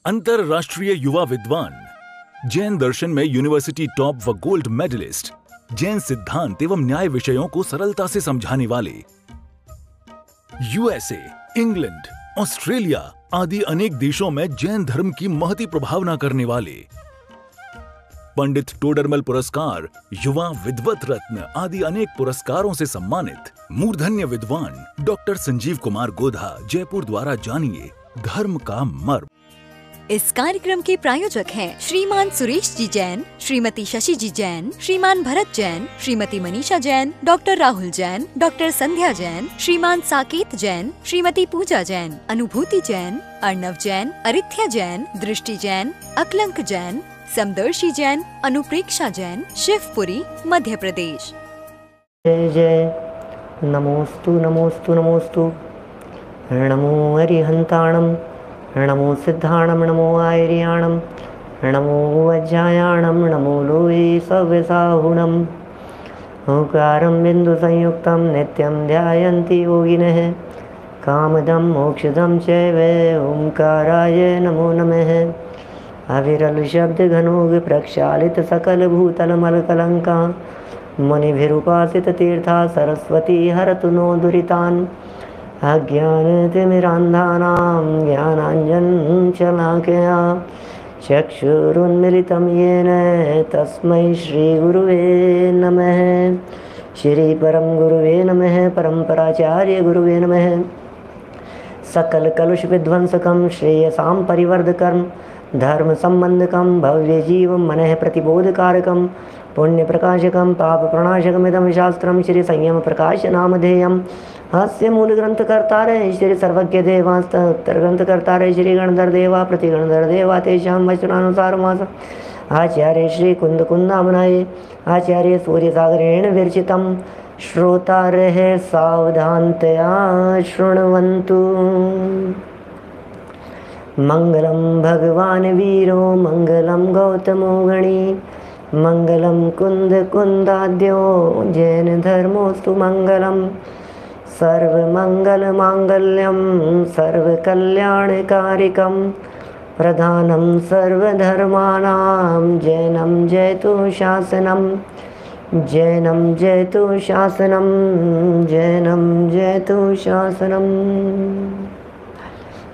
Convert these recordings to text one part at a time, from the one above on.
अंतरराष्ट्रीय युवा विद्वान, जैन दर्शन में यूनिवर्सिटी टॉप व गोल्ड मेडलिस्ट, जैन सिद्धांत एवं न्याय विषयों को सरलता से समझाने वाले, यूएसए, इंग्लैंड, ऑस्ट्रेलिया आदि अनेक देशों में जैन धर्म की महती प्रभावना करने वाले, पंडित टोडरमल पुरस्कार, युवा विद्वत रत्न आदि अनेक पुरस्कारों से सम्मानित मूर्धन्य विद्वान डॉक्टर संजीव कुमार गोधा, जयपुर द्वारा जानिए धर्म का मर्म। इस कार्यक्रम के प्रायोजक हैं श्रीमान सुरेश जी जैन, श्रीमती शशि जी जैन, श्रीमान भरत जैन, श्रीमती मनीषा जैन, डॉक्टर राहुल जैन, डॉक्टर संध्या जैन, श्रीमान साकेत जैन, श्रीमती पूजा जैन, अनुभूति जैन, अर्णव जैन, अरिथ्या जैन, दृष्टि जैन, अकलंक जैन, समदर्शी जैन, अनुप्रेक्षा जैन, शिवपुरी, मध्य प्रदेश। जय जय नमोस्तु नमोस्तु नमोस्तु, नमो अरिहंताणम, नमो सिद्धाणम, नमो आयर्याणम, नमो वज्रायाणम, नमो लोये सव्यसाहुणम। ओंकारं बिंदु संयुक्तं नित्यं ध्यायन्ति योगिनः, कामदं मोक्षदं चैव ओंकाराय नमो नमः। अविरल शब्द घनोग प्रक्षालित सकल भूतल मलकलंका, मुनिभिरुपासित तीर्था सरस्वती हरतु नो दुरितान्। अज्ञानतिमिरान्धानां ज्ञानाञ्जनं शलाकया चक्षुरुन्मिलितं येन तस्मै श्रीगुरुवे नमः। श्री परम गुरुवे नमः, परम्पराचार्य गुरुवे नमः। सकल कलुष विध्वंसकं श्रेयसां परिवर्धकं, धर्म संबंधकं भव्य जीवं मनः प्रतिबोधकारकं, पुण्य प्रकाशकं पाप प्रणाशकमिदं शास्त्रं श्री संयम प्रकाश नामधेयं। हास्य मूल ग्रंथ करता रहे श्री सर्वज्ञ देवास्त, उत्तर ग्रंथ करता रहे श्री गणधर देवा, प्रति गणधर देवा तेषां वचनानुसार मास। आचार्य श्री कुंद कुंदामनाय, आचार्य सूर्य सागरेण विरचितं, श्रोता रहे सावधानतया शृण्वन्तु। मंगलम भगवान वीरो, मंगलम गौतमो गणी, मंगलम कुंद कुंदाद्यो, जैन धर्मोस्तु मंगलम। सर्वमंगल मांगल्यम सर्वकल्याणकारिकं, प्रधानं सर्वधर्माणां जैनं जयतु शासनं, जैनं जयतु शासनं, जैनं जयतु शासनं।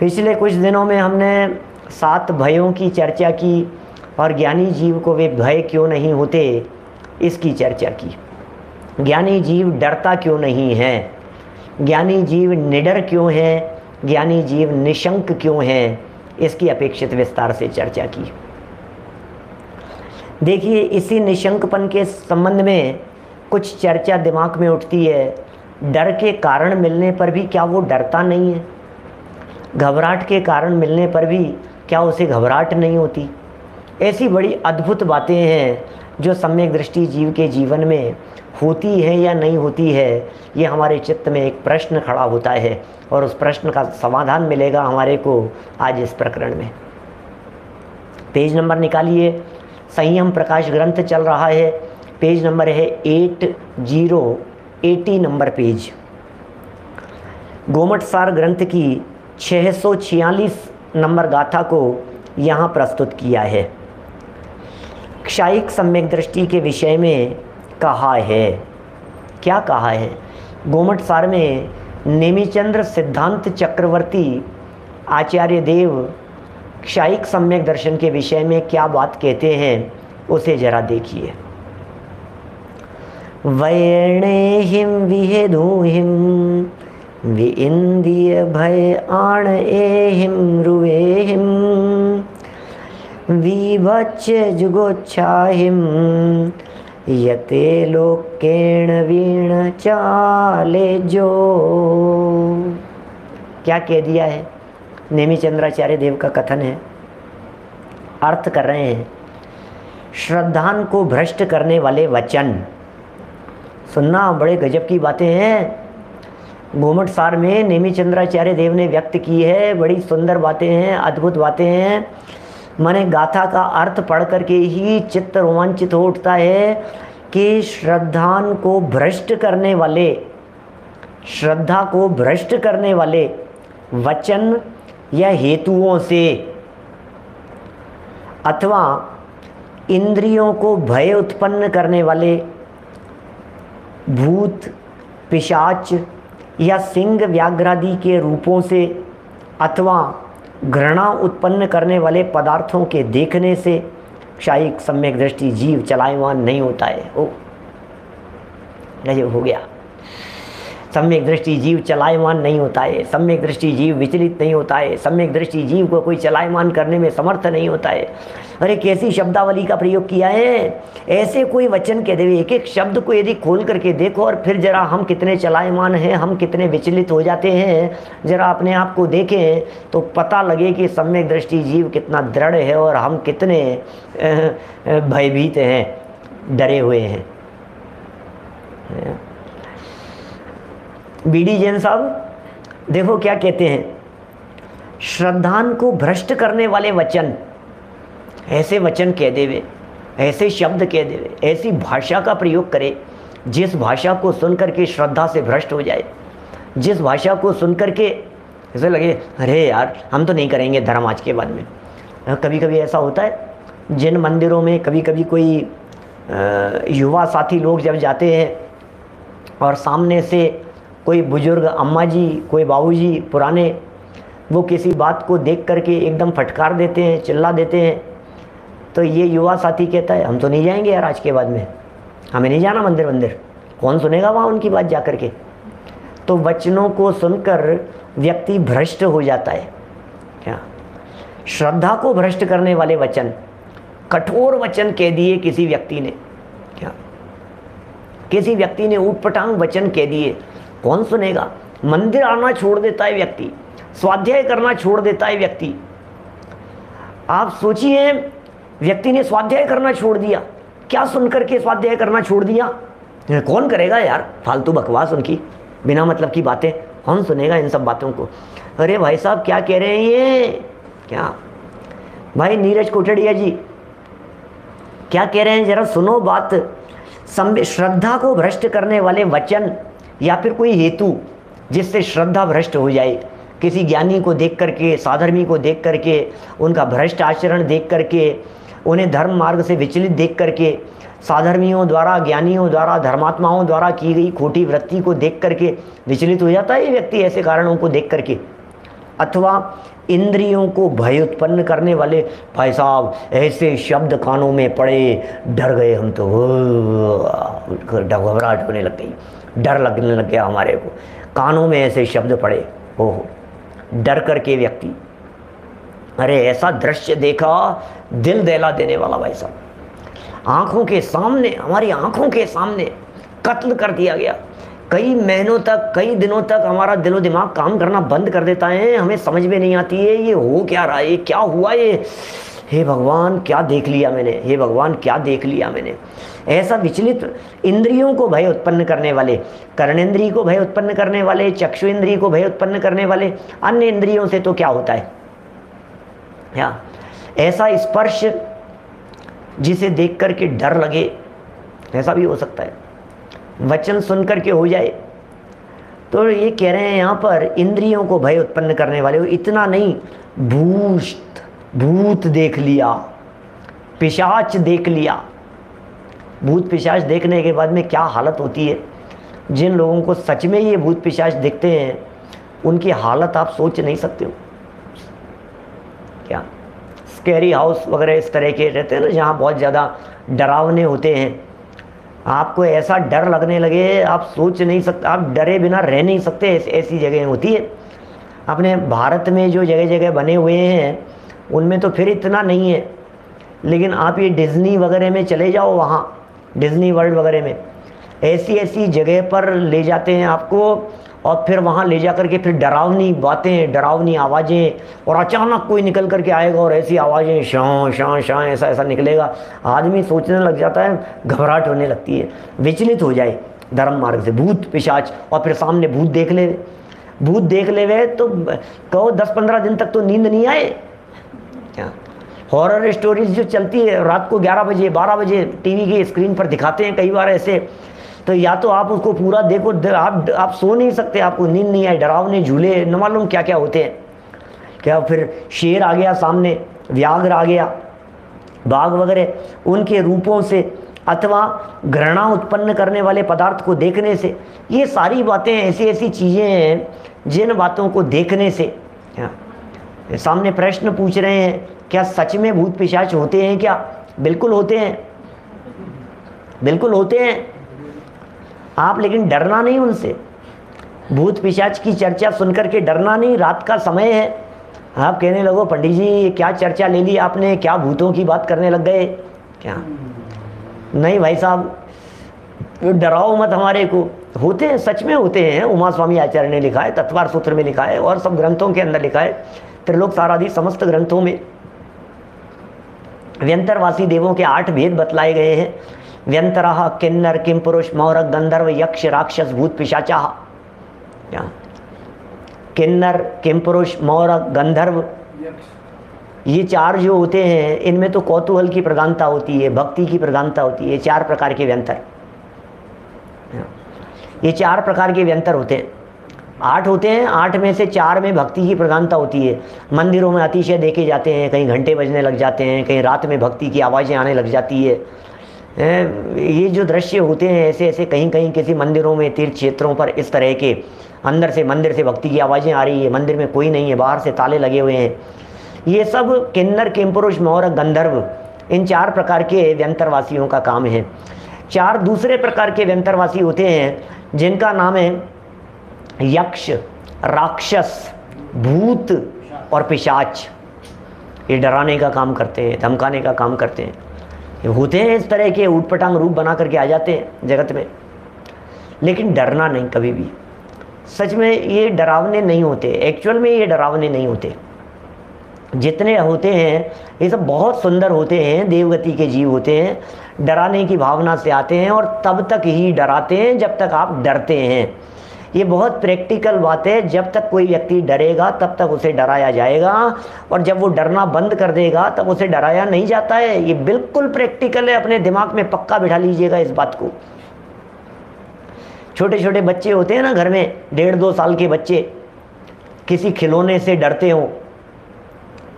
पिछले कुछ दिनों में हमने 7 भयों की चर्चा की और ज्ञानी जीव को वे भय क्यों नहीं होते इसकी चर्चा की। ज्ञानी जीव डरता क्यों नहीं है, ज्ञानी जीव निडर क्यों है, ज्ञानी जीव निशंक क्यों है, इसकी अपेक्षित विस्तार से चर्चा की। देखिए, इसी निशंकपन के संबंध में कुछ चर्चा दिमाग में उठती है। डर के कारण मिलने पर भी क्या वो डरता नहीं है? घबराहट के कारण मिलने पर भी क्या उसे घबराहट नहीं होती? ऐसी बड़ी अद्भुत बातें हैं जो सम्यक दृष्टि जीव के जीवन में होती है या नहीं होती है। ये हमारे चित्त में एक प्रश्न खड़ा होता है और उस प्रश्न का समाधान मिलेगा हमारे को आज इस प्रकरण में। पेज नंबर निकालिए, संयम प्रकाश ग्रंथ चल रहा है, पेज नंबर है 80 नंबर पेज। गोमटसार ग्रंथ की 646 नंबर गाथा को यहाँ प्रस्तुत किया है। क्षायिक सम्यक दृष्टि के विषय में कहा है। क्या कहा है? गोमटसार में नेमिचंद्र सिद्धांत चक्रवर्ती आचार्य देव क्षायिक सम्यक दर्शन के विषय में क्या बात कहते हैं उसे जरा देखिए। वैर्णेहिं विहेदुहिं विइंद्रिय भय आण एहिं रुवेहिं, विभच्य जुगोच्छाहिं यते लोकेण वीण चाले जो। क्या कह दिया है? नेमिचंद्राचार्य देव का कथन है, अर्थ कर रहे हैं। श्रद्धान को भ्रष्ट करने वाले वचन सुनना, बड़े गजब की बातें हैं। गोमटसार में नेमिचंद्राचार्य देव ने व्यक्त की है, बड़ी सुंदर बातें हैं, अद्भुत बातें हैं। माने गाथा का अर्थ पढ़ करके ही चित्त रोमांचित हो उठता है कि श्रद्धान को भ्रष्ट करने वाले, श्रद्धा को भ्रष्ट करने वाले वचन या हेतुओं से अथवा इंद्रियों को भय उत्पन्न करने वाले भूत, पिशाच या सिंह व्याघ्रादि के रूपों से अथवा घृणा उत्पन्न करने वाले पदार्थों के देखने से क्षायिक सम्यक दृष्टि जीव चलायमान नहीं होता है। ओ गजब हो गया। सम्यक दृष्टि जीव चलायमान नहीं होता है, सम्यक दृष्टि जीव विचलित नहीं होता है, सम्यक दृष्टि जीव को कोई चलायमान करने में समर्थ नहीं होता है। अरे कैसी शब्दावली का प्रयोग किया है। ऐसे कोई वचन कह देवे, एक एक शब्द को यदि खोल करके देखो और फिर जरा हम कितने चलायमान हैं, हम कितने विचलित हो जाते हैं, जरा अपने आप को देखें तो पता लगे कि सम्यक दृष्टि जीव कितना दृढ़ है और हम कितने भयभीत हैं, डरे हुए हैं। बीडी जैन साहब देखो क्या कहते हैं, श्रद्धान को भ्रष्ट करने वाले वचन, ऐसे वचन कह देवे, ऐसे शब्द कह देवे, ऐसी भाषा का प्रयोग करे जिस भाषा को सुनकर के श्रद्धा से भ्रष्ट हो जाए, जिस भाषा को सुनकर के ऐसे लगे अरे यार हम तो नहीं करेंगे धर्म आज के बाद में। कभी कभी ऐसा होता है जिन मंदिरों में कभी कभी कोई युवा साथी लोग जब जाते हैं और सामने से कोई बुजुर्ग अम्मा जी, कोई बाबूजी पुराने, वो किसी बात को देख करके एकदम फटकार देते हैं, चिल्ला देते हैं, तो ये युवा साथी कहता है हम तो नहीं जाएंगे यार आज के बाद में, हमें नहीं जाना मंदिर, कौन सुनेगा वहाँ उनकी बात जा करके। तो वचनों को सुनकर व्यक्ति भ्रष्ट हो जाता है। क्या श्रद्धा को भ्रष्ट करने वाले वचन, कठोर वचन कह दिए किसी व्यक्ति ने, क्या किसी व्यक्ति ने ऊटपटांग वचन कह दिए, कौन सुनेगा। मंदिर आना छोड़ देता है व्यक्ति, स्वाध्याय करना छोड़ देता है व्यक्ति। आप सोचिए व्यक्ति ने स्वाध्याय करना छोड़ दिया, क्या सुनकर के स्वाध्याय करना छोड़ दिया। कौन करेगा यार, फालतू बकवास उनकी, बिना मतलब की बातें, कौन सुनेगा इन सब बातों को। अरे भाई साहब क्या कह रहे हैं ये, क्या भाई नीरज कोटड़िया जी क्या कह रहे हैं, जरा सुनो बात। श्रद्धा को भ्रष्ट करने वाले वचन या फिर कोई हेतु जिससे श्रद्धा भ्रष्ट हो जाए, किसी ज्ञानी को देख करके, साधर्मी को देख करके, उनका भ्रष्ट आचरण देख करके, उन्हें धर्म मार्ग से विचलित देख करके, साधर्मियों द्वारा, ज्ञानियों द्वारा, धर्मात्माओं द्वारा की गई खोटी वृत्ति को देख करके विचलित हो जाता है ये व्यक्ति ऐसे कारणों को देख करके। अथवा इंद्रियों को भय उत्पन्न करने वाले, भाई साहब ऐसे शब्द कानों में पड़े, डर गए हम तो, घबराहट होने लग गई, डर लगने लग गया हमारे को, कानों में ऐसे शब्द पड़े, ओहो, डर करके व्यक्ति, अरे ऐसा दृश्य देखा दिल दहला देने वाला भाई साहब, आंखों के सामने, हमारी आंखों के सामने कत्ल कर दिया गया। कई महीनों तक, कई दिनों तक हमारा दिलो दिमाग काम करना बंद कर देता है, हमें समझ में नहीं आती है ये हो क्या रहा है, क्या हुआ ये, हे भगवान क्या देख लिया मैंने, हे भगवान क्या देख लिया मैंने। ऐसा विचलित इंद्रियों को भय उत्पन्न करने वाले, कर्णेंद्रिय को भय उत्पन्न करने वाले, चक्षु इंद्रिय को भय उत्पन्न करने वाले, अन्य इंद्रियों से तो क्या होता है, क्या ऐसा स्पर्श जिसे देख करके डर लगे, ऐसा भी हो सकता है। वचन सुन करके हो जाए, तो ये कह रहे हैं यहाँ पर इंद्रियों को भय उत्पन्न करने वाले। इतना नहीं, भूत देख लिया, पिशाच देख लिया। भूत पिशाच देखने के बाद में क्या हालत होती है, जिन लोगों को सच में ये भूत पिशाच दिखते हैं उनकी हालत आप सोच नहीं सकते हो। क्या स्कैरी हाउस वगैरह इस तरह के रहते हैं ना, जहाँ बहुत ज़्यादा डरावने होते हैं, आपको ऐसा डर लगने लगे आप सोच नहीं सकते, आप डरे बिना रह नहीं सकते, ऐसी जगह होती है। अपने भारत में जो जगह जगह बने हुए हैं उनमें तो फिर इतना नहीं है, लेकिन आप ये डिज़नी वगैरह में चले जाओ, वहाँ डिज़नी वर्ल्ड वगैरह में ऐसी ऐसी जगह पर ले जाते हैं आपको, और फिर वहाँ ले जा करके फिर डरावनी बातें, डरावनी आवाज़ें, और अचानक कोई निकल करके आएगा और ऐसी आवाज़ें शां शां शां ऐसा ऐसा निकलेगा, आदमी सोचने लग जाता है, घबराहट होने लगती है, विचलित हो जाए धर्म मार्ग से। भूत पिशाच, और फिर सामने भूत देख ले, भूत देख ले तो कहो 10-15 दिन तक तो नींद नहीं आए। क्या हॉरर स्टोरीज जो चलती है रात को 11 बजे 12 बजे टीवी की स्क्रीन पर दिखाते हैं कई बार ऐसे, तो या तो आप उसको पूरा देखो, आप सो नहीं सकते, आपको नींद नहीं आए, डरावने झूले न मालूम क्या क्या होते हैं। क्या फिर शेर आ गया सामने, व्याघ्र आ गया, बाघ वगैरह उनके रूपों से अथवा घृणा उत्पन्न करने वाले पदार्थ को देखने से, ये सारी बातें ऐसी ऐसी चीज़ें हैं जिन बातों को देखने से। सामने प्रश्न पूछ रहे हैं क्या सच में भूत पिशाच होते हैं क्या? बिल्कुल होते हैं, बिल्कुल होते हैं आप, लेकिन डरना नहीं उनसे। भूत पिशाच की चर्चा सुनकर के डरना नहीं। रात का समय है, आप कहने लगो पंडित जी क्या चर्चा ले ली आपने, क्या भूतों की बात करने लग गए क्या? नहीं भाई साहब, डराओ मत हमारे को। होते हैं, सच में होते हैं। उमा स्वामी आचार्य ने लिखा है, तत्वार सूत्र में लिखा है और सब ग्रंथों के अंदर लिखा है, त्रिलोक सारादि समस्त ग्रंथों में व्यंतरवासी देवों के 8 भेद बतलाए गए हैं। व्यंतरः किन्नर किमपुरुष मौरक गंधर्व यक्ष राक्षस भूत पिशाचाः। किन्नर किमपुरुष मौरक गंधर्व, ये 4 जो होते हैं इनमें तो कौतूहल की प्रधानता होती है, भक्ति की प्रधानता होती है। 4 प्रकार के व्यंतर, ये 4 प्रकार के व्यंतर होते हैं। 8 होते हैं, 8 में से 4 में भक्ति की प्रधानता होती है। मंदिरों में अतिशय देखे जाते हैं, कहीं घंटे बजने लग जाते हैं, कहीं रात में भक्ति की आवाज़ें आने लग जाती है। ये जो दृश्य होते हैं ऐसे ऐसे, कहीं कहीं किसी मंदिरों में, तीर्थ क्षेत्रों पर इस तरह के अंदर से मंदिर से भक्ति की आवाज़ें आ रही है, मंदिर में कोई नहीं है, बाहर से ताले लगे हुए हैं। ये सब किन्नर किमपुरुष मौरक गंधर्व, इन 4 प्रकार के व्यंतरवासियों का काम है। 4 दूसरे प्रकार के व्यंतरवासी होते हैं जिनका नाम है यक्ष, राक्षस, भूत और पिशाच। ये डराने का काम करते हैं, धमकाने का काम करते हैं। ये होते हैं इस तरह के ऊटपटांग रूप बना करके आ जाते हैं जगत में, लेकिन डरना नहीं कभी भी। सच में ये डरावने नहीं होते, एक्चुअल में ये डरावने नहीं होते। जितने होते हैं ये सब बहुत सुंदर होते हैं, देवगति के जीव होते हैं, डराने की भावना से आते हैं और तब तक ही डराते हैं जब तक आप डरते हैं। ये बहुत प्रैक्टिकल बात है। जब तक कोई व्यक्ति डरेगा तब तक उसे डराया जाएगा, और जब वो डरना बंद कर देगा तब उसे डराया नहीं जाता है। ये बिल्कुल प्रैक्टिकल है, अपने दिमाग में पक्का बिठा लीजिएगा इस बात को। छोटे छोटे बच्चे होते हैं ना घर में, 1.5-2 साल के बच्चे, किसी खिलौने से डरते हो,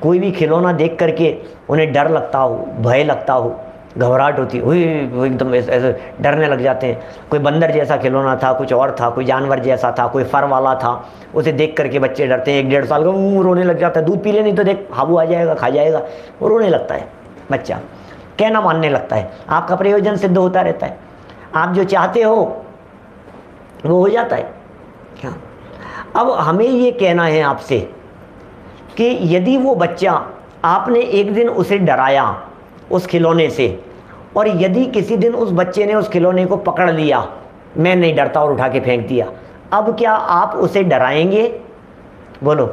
कोई भी खिलौना देख करके उन्हें डर लगता हो, भय लगता हो, घबराहट होती है, वो एकदम ऐसे डरने लग जाते हैं। कोई बंदर जैसा खिलौना था, कुछ और था, कोई जानवर जैसा था, कोई फर वाला था, उसे देख करके बच्चे डरते हैं। 1-1.5 साल का वो रोने लग जाता है, दूध पी ले नहीं तो देख हाबू आ जाएगा, खा जाएगा, वो रोने लगता है बच्चा, कहना मानने लगता है। आपका प्रयोजन सिद्ध होता रहता है, आप जो चाहते हो वो हो जाता है। क्या अब हमें ये कहना है आपसे कि यदि वो बच्चा, आपने एक दिन उसे डराया उस खिलौने से, और यदि किसी दिन उस बच्चे ने उस खिलौने को पकड़ लिया, मैं नहीं डरता, और उठा के फेंक दिया, अब क्या आप उसे डराएंगे? बोलो,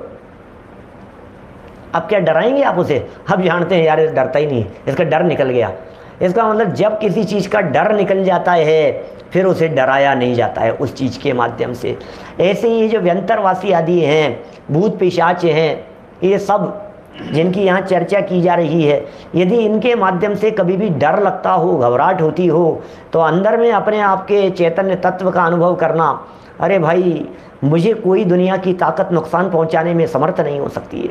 अब क्या डराएंगे आप उसे? अब जानते हैं यार डरता ही नहीं, इसका डर निकल गया। इसका मतलब जब किसी चीज़ का डर निकल जाता है फिर उसे डराया नहीं जाता है उस चीज़ के माध्यम से। ऐसे ये जो व्यंतरवासी आदि हैं, भूत पिशाच हैं, ये सब जिनकी यहाँ चर्चा की जा रही है, यदि इनके माध्यम से कभी भी डर लगता हो, घबराहट होती हो, तो अंदर में अपने आप के चैतन्य तत्व का अनुभव करना, अरे भाई मुझे कोई दुनिया की ताकत नुकसान पहुँचाने में समर्थ नहीं हो सकती है।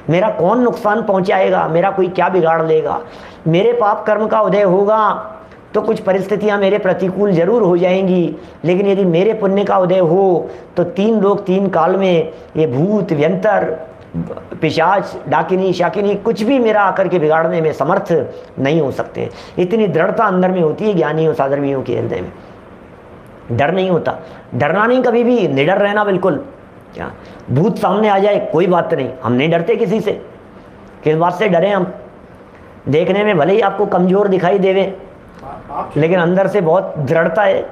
मेरा कौन नुकसान पहुँचाएगा, मेरा कोई क्या बिगाड़ लेगा? मेरे पाप कर्म का उदय होगा तो कुछ परिस्थितियां मेरे प्रतिकूल जरूर हो जाएंगी, लेकिन यदि मेरे पुण्य का उदय हो तो 3 लोक 3 काल में ये भूत व्यंतर पिशाच डाकिनी शाकिनी कुछ भी मेरा आकर के बिगाड़ने में समर्थ नहीं हो सकते। इतनी दृढ़ता अंदर में होती है ज्ञानियों साधर्मियों के हृदय में। डर नहीं होता, डरना नहीं, कभी भी निडर रहना बिल्कुल। क्या भूत सामने आ जाए कोई बात नहीं, हम नहीं डरते किसी से। किस बात से डरें हम? देखने में भले ही आपको कमजोर दिखाई देवे, लेकिन अंदर से बहुत दृढ़ता है,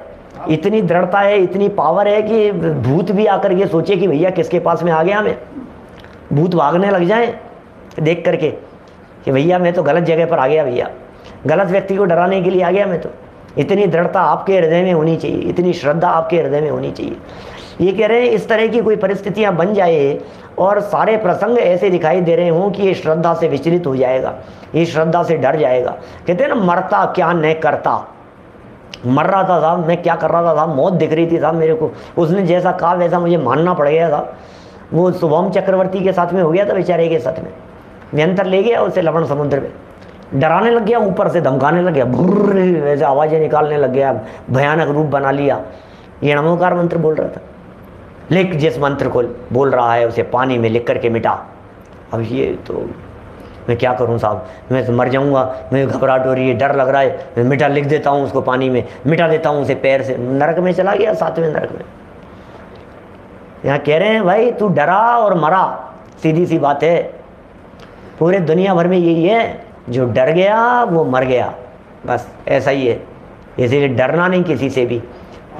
इतनी दृढ़ता है, इतनी पावर है कि भूत भी आकर के सोचे कि भैया किसके पास में आ गया मैं, भूत भागने लग जाए देख करके कि भैया मैं तो गलत जगह पर आ गया, भैया गलत व्यक्ति को डराने के लिए आ गया मैं तो। इतनी दृढ़ता आपके हृदय में होनी चाहिए, इतनी श्रद्धा आपके हृदय में होनी चाहिए। ये कह रहे हैं इस तरह की कोई परिस्थितियां बन जाए और सारे प्रसंग ऐसे दिखाई दे रहे हों कि ये श्रद्धा से विचलित हो जाएगा, ये श्रद्धा से डर जाएगा। कहते हैं ना, मरता क्या न करता। मर रहा था साहब, मैं क्या कर रहा था साहब, मौत दिख रही थी साहब मेरे को, उसने जैसा कहा वैसा मुझे मानना पड़ गया था। वो शुभम चक्रवर्ती के साथ में हो गया था, बेचारे के साथ में व्यंतर ले गया उसे लवण समुद्र में, डराने लग गया, ऊपर से धमकाने लग गया, वैसे आवाज़ें निकालने लग गया, भयानक रूप बना लिया। ये नमोकार मंत्र बोल रहा था। लिख, जिस मंत्र को बोल रहा है उसे पानी में लिख करके मिटा। अब ये तो मैं क्या करूं साहब, मैं तो मर जाऊंगा, मुझे घबराहट हो रही है, डर लग रहा है, मैं मिटा लिख देता हूं उसको पानी में, मिटा देता हूं उसे पैर से। नरक में चला गया, 7वें नरक में। यहाँ कह रहे हैं भाई तू डरा और मरा, सीधी सी बात है। पूरे दुनिया भर में यही है, जो डर गया वो मर गया, बस ऐसा ही है। इसीलिए डरना नहीं किसी से भी।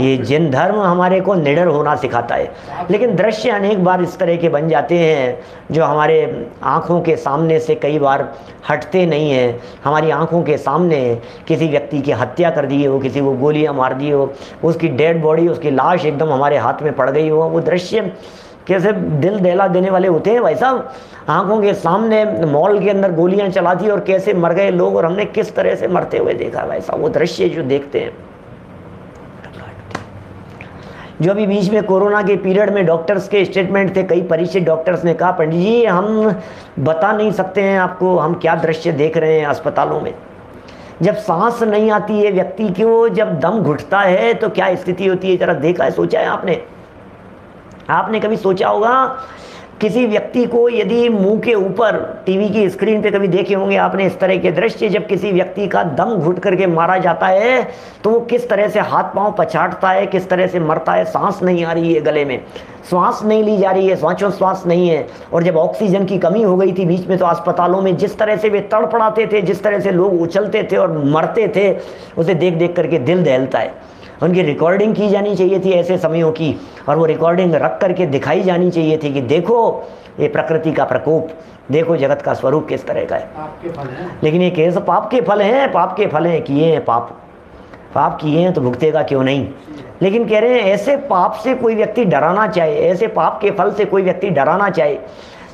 ये जिन धर्म हमारे को निडर होना सिखाता है। लेकिन दृश्य अनेक बार इस तरह के बन जाते हैं जो हमारे आँखों के सामने से कई बार हटते नहीं हैं। हमारी आँखों के सामने किसी व्यक्ति की हत्या कर दी हो, किसी को गोलियां मार दी हो, उसकी डेड बॉडी, उसकी लाश एकदम हमारे हाथ में पड़ गई हो, वो दृश्य कैसे दिल दहला देने वाले होते हैं भाई साहब। आँखों के सामने मॉल के अंदर गोलियाँ चला दी और कैसे मर गए लोग, और हमने किस तरह से मरते हुए देखा भाई साहब। वो दृश्य जो देखते हैं, जो अभी बीच में कोरोना के पीरियड में डॉक्टर्स के स्टेटमेंट थे, कई परिचित डॉक्टर्स ने कहा पंडित जी हम बता नहीं सकते हैं आपको हम क्या दृश्य देख रहे हैं अस्पतालों में। जब सांस नहीं आती है व्यक्ति को, जब दम घुटता है तो क्या स्थिति होती है, जरा देखा है, सोचा है आपने? आपने कभी सोचा होगा किसी व्यक्ति को यदि मुंह के ऊपर, टीवी की स्क्रीन पे कभी देखे होंगे आपने इस तरह के दृश्य, जब किसी व्यक्ति का दम घुट करके मारा जाता है तो वो किस तरह से हाथ पांव पछाड़ता है, किस तरह से मरता है। सांस नहीं आ रही है गले में, श्वास नहीं ली जा रही है, श्वासोच्छ्वास नहीं है। और जब ऑक्सीजन की कमी हो गई थी बीच में, तो अस्पतालों में जिस तरह से वे तड़पड़ाते थे, जिस तरह से लोग उछलते थे और मरते थे, उसे देख देख करके दिल दहलता है। उनकी रिकॉर्डिंग की जानी चाहिए थी ऐसे समयों की, और वो रिकॉर्डिंग रख करके दिखाई जानी चाहिए थी कि देखो ये प्रकृति का प्रकोप, देखो जगत का स्वरूप किस तरह का है। पाप के फल हैं। लेकिन ये कैसे पाप के फल हैं? पाप के फल हैं, किए हैं पाप किए हैं तो भुगतेगा क्यों नहीं। लेकिन कह रहे हैं ऐसे पाप से कोई व्यक्ति डराना चाहे, ऐसे पाप के फल से कोई व्यक्ति डराना चाहे,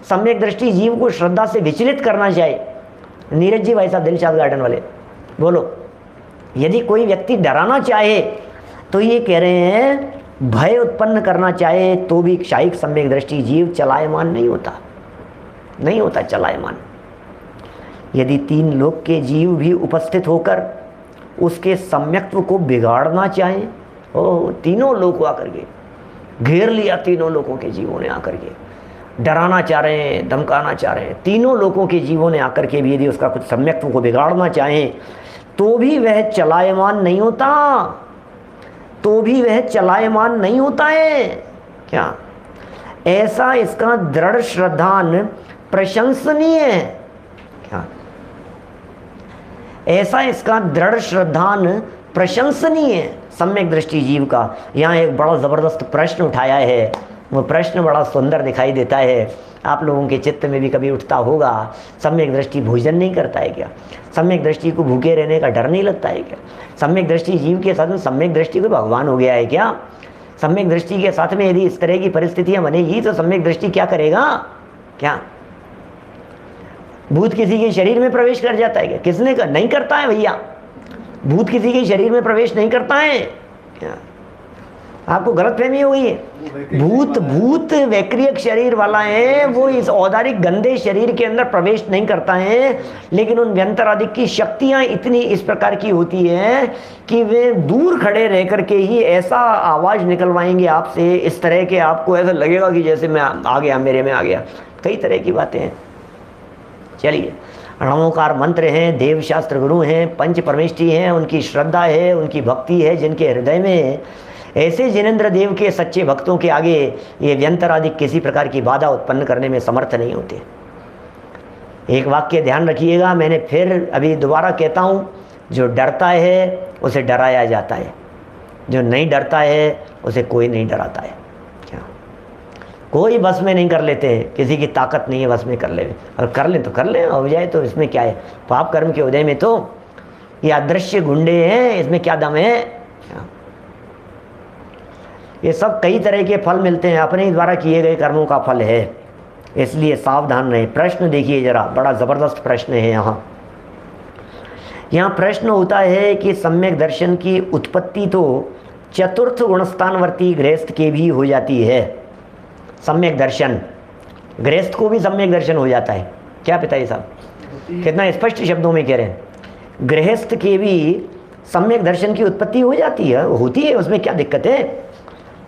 सम्यक दृष्टि जीव को श्रद्धा से विचलित करना चाहे। नीरज जी भाई साहब दिलशाद गार्डन वाले, बोलो, यदि कोई व्यक्ति डराना चाहे तो ये कह रहे हैं भय उत्पन्न करना चाहे तो भी क्षायिक सम्यक दृष्टि जीव चलायमान नहीं होता चलायमान। यदि 3 लोक के जीव भी उपस्थित होकर उसके सम्यक्त्व को बिगाड़ना चाहे, ओ तीनों लोग आकर के घेर लिया, तीनों लोगों के जीवों ने आकर के डराना चाह रहे हैं, धमकाना चाह रहे हैं, तीनों लोगों के जीवों ने आकर के भी यदि उसका कुछ सम्यक्त्व को बिगाड़ना चाहें तो भी वह चलायमान नहीं होता है। क्या ऐसा इसका दृढ़ श्रद्धान प्रशंसनीय है? क्या ऐसा इसका दृढ़ श्रद्धान प्रशंसनीय है सम्यक दृष्टि जीव का। यहाँ एक बड़ा जबरदस्त प्रश्न उठाया है, वो प्रश्न बड़ा सुंदर दिखाई देता है। आप लोगों के चित्त में भी कभी उठता होगा, सम्यक दृष्टि भोजन नहीं करता है क्या? सम्यक दृष्टि को भूखे रहने का डर नहीं लगता है क्या? सम्यक दृष्टि जीव के साथ में सम्यक दृष्टि को भगवान हो गया है क्या? सम्यक दृष्टि के साथ में यदि इस तरह की परिस्थितियां बनेगी तो सम्यक दृष्टि क्या करेगा? क्या भूत किसी के शरीर में प्रवेश कर जाता है क्या? किसने कर? नहीं करता है भैया, भूत किसी के शरीर में प्रवेश नहीं करता है। क्या आपको गलतफहमी हो गई है? भूत वैक्रियक शरीर वाला है, वो इस औदारिक गंदे शरीर के अंदर प्रवेश नहीं करता है। लेकिन उन व्यंतरादिक की शक्तियां इतनी इस प्रकार की होती है कि वे दूर खड़े रह करके ही ऐसा आवाज निकलवाएंगे आपसे, इस तरह के आपको ऐसा लगेगा कि जैसे मैं आ गया, मेरे में आ गया। कई तरह की बातें हैं। चलिए, रणोकार मंत्र हैं, देव शास्त्र गुरु हैं, पंच परमेष्ठी हैं, उनकी श्रद्धा है, उनकी भक्ति है, जिनके हृदय में ऐसे जिनेंद्र देव के सच्चे भक्तों के आगे ये व्यंतरादि किसी प्रकार की बाधा उत्पन्न करने में समर्थ नहीं होते। एक वाक्य ध्यान रखिएगा, मैंने फिर अभी दोबारा कहता हूँ, जो डरता है उसे डराया जाता है, जो नहीं डरता है उसे कोई नहीं डराता है। क्या कोई बस में नहीं कर लेते हैं, किसी की ताकत नहीं है बस में कर ले, और कर ले तो कर ले, हो जाए तो इसमें क्या है? पाप कर्म के उदय में तो ये अदृश्य गुंडे हैं, इसमें क्या दम है? ये सब कई तरह के फल मिलते हैं, अपने द्वारा किए गए कर्मों का फल है, इसलिए सावधान रहें। प्रश्न देखिए जरा, बड़ा जबरदस्त प्रश्न है। यहाँ प्रश्न होता है कि सम्यक दर्शन की उत्पत्ति तो चतुर्थ गुणस्थानवर्ती गृहस्थ के भी हो जाती है। सम्यक दर्शन गृहस्थ को भी सम्यक दर्शन हो जाता है क्या पिताजी साहब? कितना स्पष्ट शब्दों में कह रहे हैं, गृहस्थ के भी सम्यक दर्शन की उत्पत्ति हो जाती है, होती है, उसमें क्या दिक्कत है।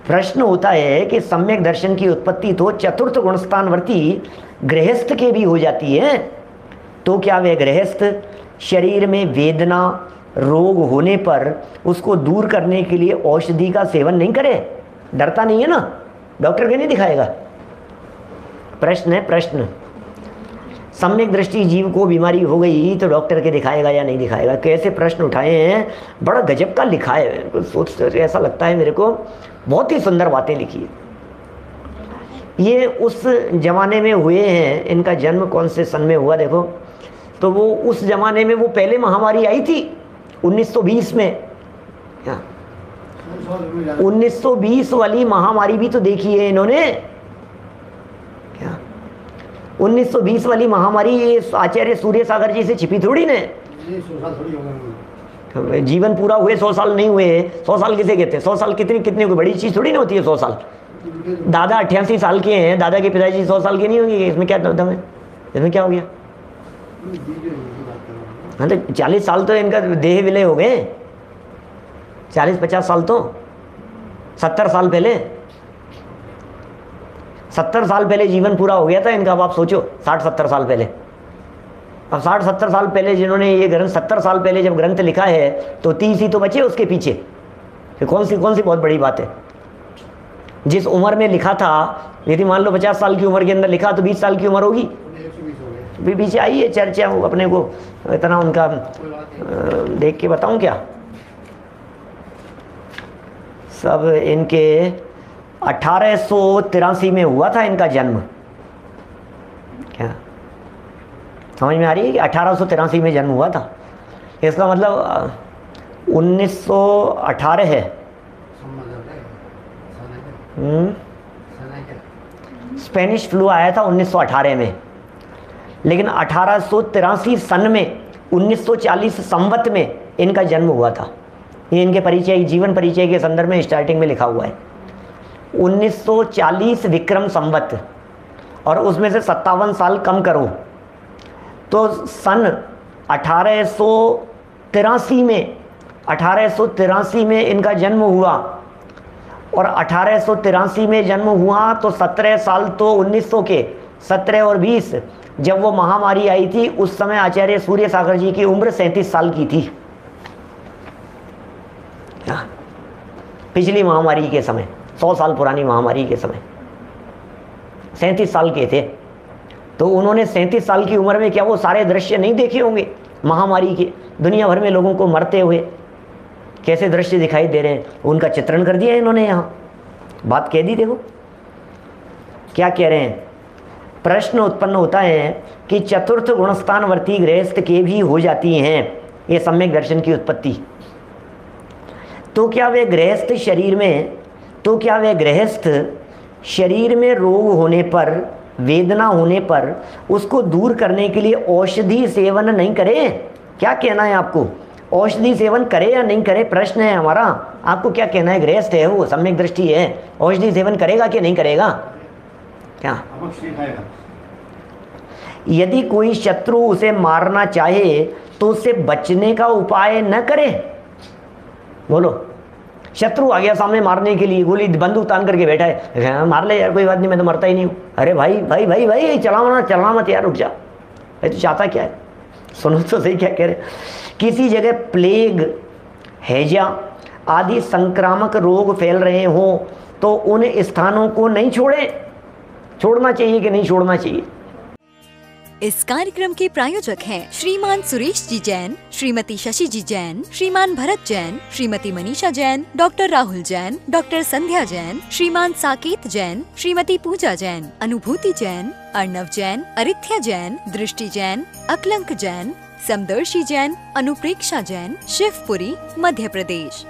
प्रश्न होता है कि सम्यक दर्शन की उत्पत्ति तो चतुर्थ गुणस्थानवर्ती गृहस्थ के भी हो जाती है, तो क्या वे गृहस्थ शरीर में वेदना रोग होने पर उसको दूर करने के लिए औषधि का सेवन नहीं करे? डरता नहीं है ना, डॉक्टर के नहीं दिखाएगा। प्रश्न है, प्रश्न, सम्यक दृष्टि जीव को बीमारी हो गई तो डॉक्टर के दिखाएगा या नहीं दिखाएगा? कैसे प्रश्न उठाए हैं, बड़ा गजब का लिखा है, सोच ऐसा लगता है मेरे को, बहुत ही सुंदर बातें लिखी है। ये उस जमाने में हुए हैं, इनका जन्म कौन से सन में हुआ देखो, तो वो उस जमाने में वो पहले महामारी आई थी 1920 में, 1920 वाली महामारी भी तो देखी है इन्होंने क्या? 1920 वाली महामारी ये आचार्य सूर्य सागर जी से छिपी थोड़ी ने, जीवन पूरा हुए 100 साल नहीं हुए, 100 साल किसे कहते हैं? 100 साल कितनी कितनी कोई बड़ी चीज थोड़ी ना होती है 100 साल। दादा 88 साल के हैं, दादा के पिताजी 100 साल के नहीं होंगे, इसमें क्या दम है, इसमें क्या हो गया? हाँ तो 40 साल तो इनका देह विलय हो गए, 40-50 साल तो 70 साल पहले, 70 साल पहले जीवन पूरा हो गया था इनका। अब आप सोचो 60-70 साल पहले, अब 60-70 साल पहले जिन्होंने ये ग्रंथ 70 साल पहले जब ग्रंथ लिखा है तो 30 ही तो बचे उसके पीछे, फिर कौन सी बहुत बड़ी बात है। जिस उम्र में लिखा था, यदि मान लो 50 साल की उम्र के अंदर लिखा तो 20 साल की उम्र होगी, भी पीछे आई है चर्चा, अपने को इतना उनका देख के बताऊं क्या, सब इनके 1883 में हुआ था इनका जन्म, क्या समझ में आ रही है कि 1883 में जन्म हुआ था, इसका मतलब 1918 है। स्पेनिश फ्लू आया था 1918 में, लेकिन 1883 सन में 1940 संवत में इनका जन्म हुआ था। ये इनके परिचय, जीवन परिचय के संदर्भ में स्टार्टिंग में लिखा हुआ है 1940 विक्रम संवत, और उसमें से 57 साल कम करो तो सन 1883 में इनका जन्म हुआ, और 1883 में जन्म हुआ तो 17 साल तो 1900 के, 17 और 20 जब वो महामारी आई थी उस समय आचार्य सूर्य सागर जी की उम्र 37 साल की थी। पिछली महामारी के समय, 100 साल पुरानी महामारी के समय 37 साल के थे, तो उन्होंने 37 साल की उम्र में क्या वो सारे दृश्य नहीं देखे होंगे महामारी के? दुनिया भर में लोगों को मरते हुए कैसे दृश्य दिखाई दे रहे हैं, उनका चित्रण कर दिया इन्होंने, यहाँ बात कह दी। देखो क्या कह रहे हैं, प्रश्न उत्पन्न होता है कि चतुर्थ गुणस्थानवर्ती गृहस्थ के भी हो जाती हैं ये सम्यक दर्शन की उत्पत्ति, तो क्या वे गृहस्थ शरीर में रोग होने पर, वेदना होने पर उसको दूर करने के लिए औषधि सेवन नहीं करे? क्या कहना है आपको, औषधि सेवन करे या नहीं करे? प्रश्न है हमारा, आपको क्या कहना है? गृहस्थ है वो, सम्यक दृष्टि है, औषधि सेवन करेगा कि नहीं करेगा? क्या यदि कोई शत्रु उसे मारना चाहे तो उससे बचने का उपाय न करे? बोलो, शत्रु आ गया सामने मारने के लिए, गोली बंदूक तान करके बैठा है, मार ले यार, कोई बात नहीं, मैं तो मरता ही नहीं हूँ। अरे भाई भाई भाई भाई चलना मत यार, रुक जा भाई, तू चाहता क्या है? सुनो तो सही क्या कह रहे। किसी जगह प्लेग, हैजा आदि संक्रामक रोग फैल रहे हो तो उन स्थानों को नहीं छोड़ना चाहिए कि नहीं छोड़ना चाहिए? इस कार्यक्रम के प्रायोजक हैं श्रीमान सुरेश जी जैन, श्रीमती शशि जी जैन, श्रीमान भरत जैन, श्रीमती मनीषा जैन, डॉक्टर राहुल जैन, डॉक्टर संध्या जैन, श्रीमान साकेत जैन, श्रीमती पूजा जैन, अनुभूति जैन, अर्णव जैन, अरिथ्या जैन, दृष्टि जैन, अकलंक जैन, समदर्शी जैन, अनुप्रेक्षा जैन, शिवपुरी, मध्य प्रदेश।